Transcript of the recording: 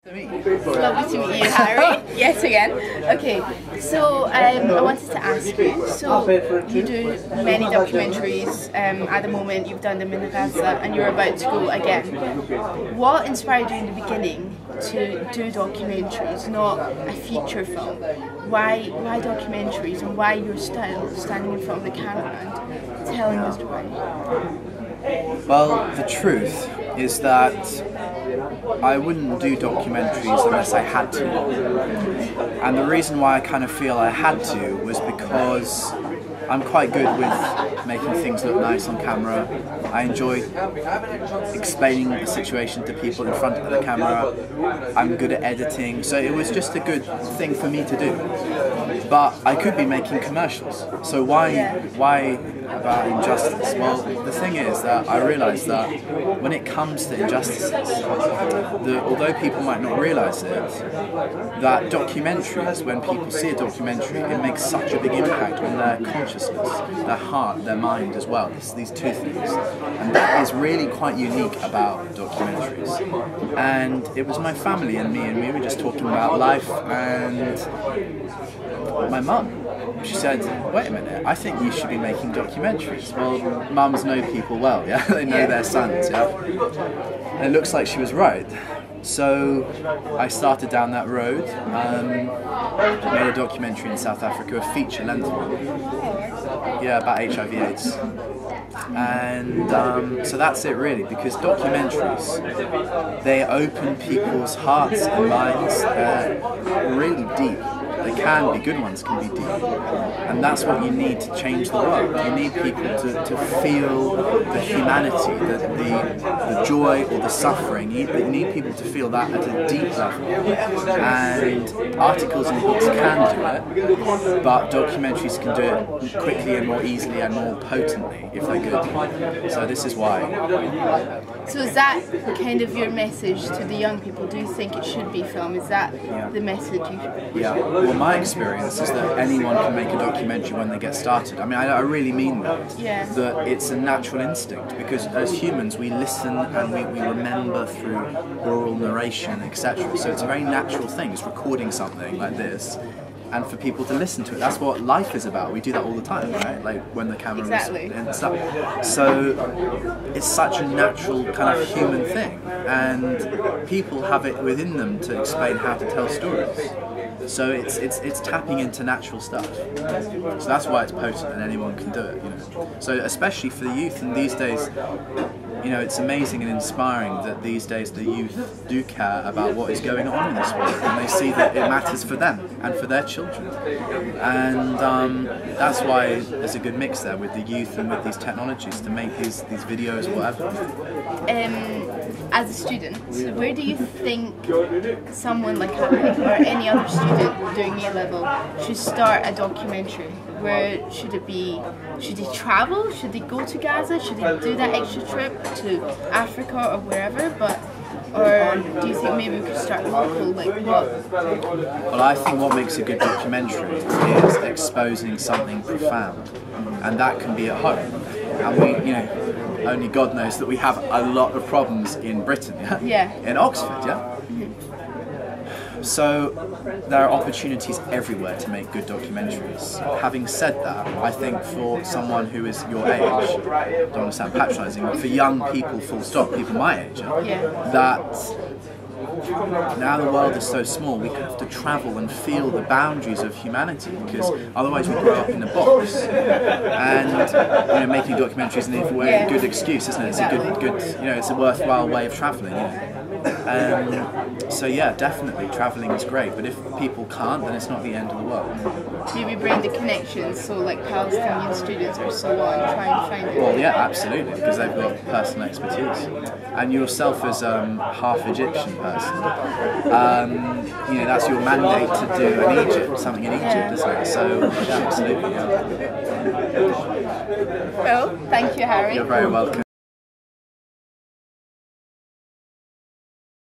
It's lovely to meet you, Harry, yet again. Okay, so I wanted to ask you, so you do many documentaries at the moment, you've done them in Gaza and you're about to go again. What inspired you in the beginning to do documentaries, not a feature film? Why documentaries, and why your style, standing in front of the camera and telling the story? Well, the truth is that I wouldn't do documentaries unless I had to. And the reason why I kind of feel I had to was because I'm quite good with making things look nice on camera. I enjoy explaining the situation to people in front of the camera. I'm good at editing, so it was just a good thing for me to do. But I could be making commercials, so why about injustice? Well, the thing is that I realised that when it comes to injustices, although people might not realise it, that documentaries, when people see a documentary, it makes such a big impact on their consciousness, their heart, their mind as well. These two things. And that is really quite unique about documentaries. And it was my family and me, and we were just talking about life, and my mum, she said, wait a minute, I think you should be making documentaries. Well, mums know people well, yeah? They know their sons, yeah? And it looks like she was right. So I started down that road, made a documentary in South Africa, a feature-length one, yeah, about HIV/AIDS. And so that's it really, because documentaries, they open people's hearts and minds really deep. They can be, good ones can be deep. And that's what you need to change the world. You need people to feel the humanity, the joy or the suffering. You need people to feel that at a deep level. And articles and books can do it, but documentaries can do it quickly and more easily and more potently if they're good. So this is why. So is that kind of your message to the young people? Do you think it should be film? Is that the message you... Yeah, well, my experience is that anyone can make a documentary when they get started. I mean, I really mean that. Yeah. That it's a natural instinct, because as humans we listen and we remember through oral narration, etc. So it's a very natural thing. It's recording something like this, and for people to listen to it. That's what life is about. We do that all the time, right? Like when the camera exactly. and stuff. So it's such a natural kind of human thing, and people have it within them to explain how to tell stories. So it's tapping into natural stuff. So that's why it's potent and anyone can do it, you know. So especially for the youth, and these days, you know, it's amazing and inspiring that these days the youth do care about what is going on in this world, and they see that it matters for them and for their children. And that's why there's a good mix there with the youth and with these technologies to make these videos or whatever. As a student, where do you think someone like Harry or any other student doing A-level should start a documentary? Where should it be? Should they travel? Should they go to Gaza? Should they do that extra trip to Africa or wherever? Or do you think maybe we could start local? Like what? Well, I think what makes a good documentary is exposing something profound, and that can be at home. And we, you know, only God knows that we have a lot of problems in Britain, yeah? Yeah. In Oxford, yeah? So there are opportunities everywhere to make good documentaries. Having said that, I think for someone who is your age, don't want to sound patronising, but for young people, full stop, people my age, that now the world is so small, we have to travel and feel the boundaries of humanity, because otherwise we grow up in a box. And you know, making documentaries is a good excuse, isn't it? It's a good, you know, it's a worthwhile way of travelling. You know? So yeah, definitely travelling is great, but if people can't, then it's not the end of the world. Maybe bring the connections, so like Palestinian students or so on, try and find it. Well, yeah, absolutely, because they've got personal expertise. And yourself as half Egyptian person, you know, that's your mandate to do in Egypt, something in Egypt, isn't it? So yeah, absolutely, yeah. Well, thank you, Harry. You're very welcome.